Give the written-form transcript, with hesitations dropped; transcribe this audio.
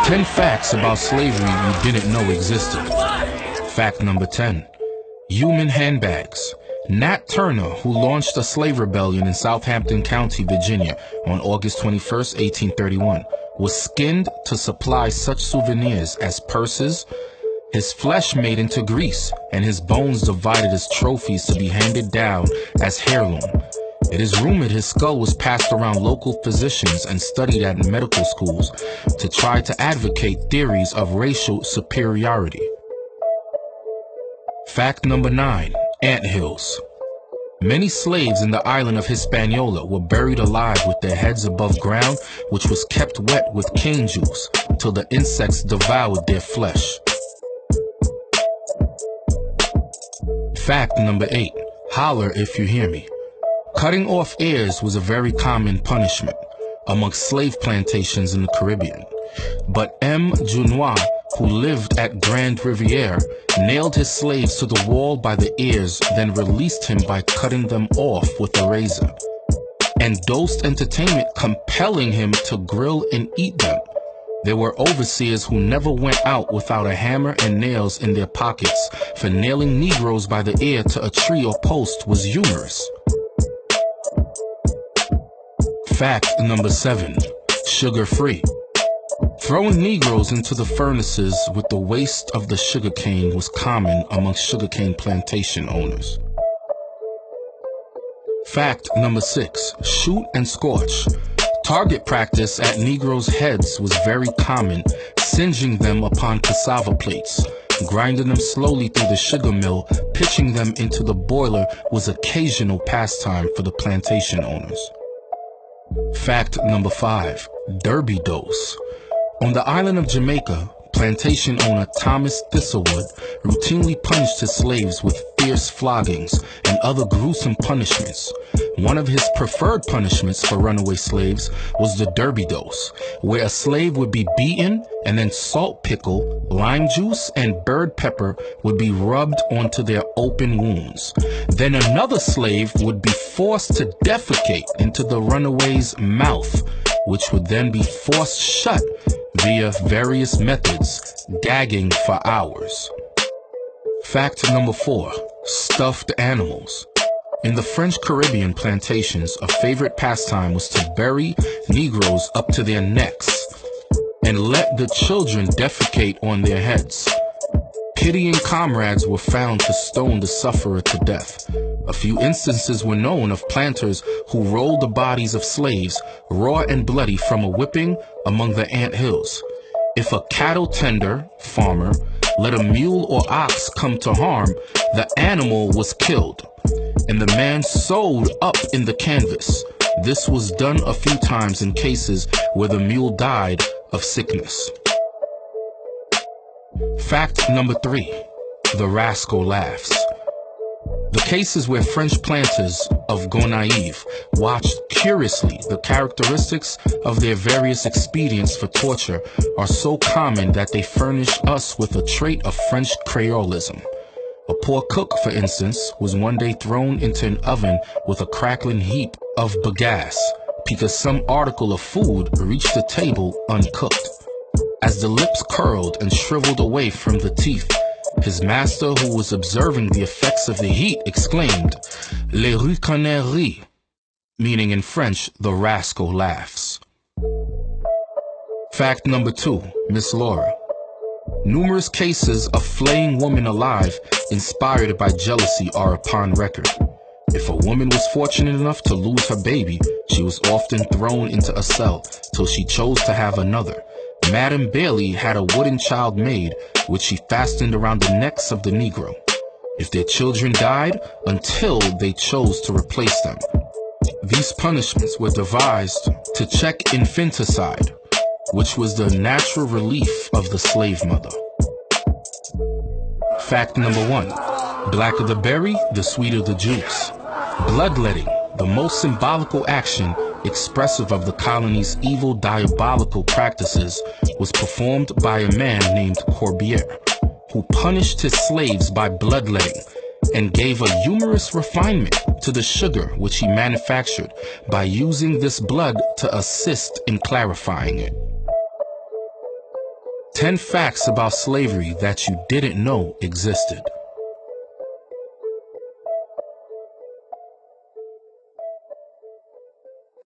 10 facts about slavery you didn't know existed. Fact number 10. Human handbags. Nat Turner, who launched a slave rebellion in Southampton County, Virginia on August 21st, 1831, was skinned to supply such souvenirs as purses, his flesh made into grease, and his bones divided as trophies to be handed down as heirloom. It is rumored his skull was passed around local physicians and studied at medical schools to try to advocate theories of racial superiority. Fact number 9. Anthills. Many slaves in the island of Hispaniola were buried alive with their heads above ground, which was kept wet with cane juice till the insects devoured their flesh. Fact number 8. Holler if you hear me. Cutting off ears was a very common punishment amongst slave plantations in the Caribbean. But M. Junois, who lived at Grand Riviere, nailed his slaves to the wall by the ears, then released him by cutting them off with a razor, and dosed entertainment, compelling him to grill and eat them. There were overseers who never went out without a hammer and nails in their pockets, for nailing Negroes by the ear to a tree or post was humorous. Fact number 7. Sugar-free. Throwing Negroes into the furnaces with the waste of the sugarcane was common amongst sugarcane plantation owners. Fact number 6. Shoot and scorch. Target practice at Negroes' heads was very common, singeing them upon cassava plates. Grinding them slowly through the sugar mill, pitching them into the boiler was occasional pastime for the plantation owners. Fact number 5. Derby dose. On the island of Jamaica, plantation owner Thomas Thistlewood routinely punished his slaves with fierce floggings and other gruesome punishments. One of his preferred punishments for runaway slaves was the derby dose, where a slave would be beaten and then salt pickle, lime juice, and bird pepper would be rubbed onto their open wounds. Then another slave would be forced to defecate into the runaway's mouth, which would then be forced shut via various methods, gagging for hours. Fact number 4. Stuffed animals. In the French Caribbean plantations, a favorite pastime was to bury Negroes up to their necks and let the children defecate on their heads. Pitying comrades were found to stone the sufferer to death. A few instances were known of planters who rolled the bodies of slaves, raw and bloody, from a whipping among the ant hills. If a cattle tender, farmer, let a mule or ox come to harm, the animal was killed, and the man sewed up in the canvas. This was done a few times in cases where the mule died of sickness. Fact number 3. The rascal laughs. The cases where French planters of Gonaive watched curiously the characteristics of their various expedients for torture are so common that they furnish us with a trait of French Creolism. A poor cook, for instance, was one day thrown into an oven with a crackling heap of bagasse because some article of food reached the table uncooked. As the lips curled and shriveled away from the teeth, his master, who was observing the effects of the heat, exclaimed, "Le ricaner rit," meaning in French, the rascal laughs. Fact number 2. Miss Laura. Numerous cases of flaying women alive inspired by jealousy are upon record. If a woman was fortunate enough to lose her baby, she was often thrown into a cell till she chose to have another. Madame Bailey had a wooden child made, which she fastened around the necks of the Negro, if their children died, until they chose to replace them. These punishments were devised to check infanticide, which was the natural relief of the slave mother. Fact number 1. Blacker the berry, the sweeter the juice. Bloodletting, the most symbolical action expressive of the colony's evil diabolical practices, was performed by a man named Corbière, who punished his slaves by bloodletting and gave a humorous refinement to the sugar which he manufactured by using this blood to assist in clarifying it. 10 facts about slavery that you didn't know existed.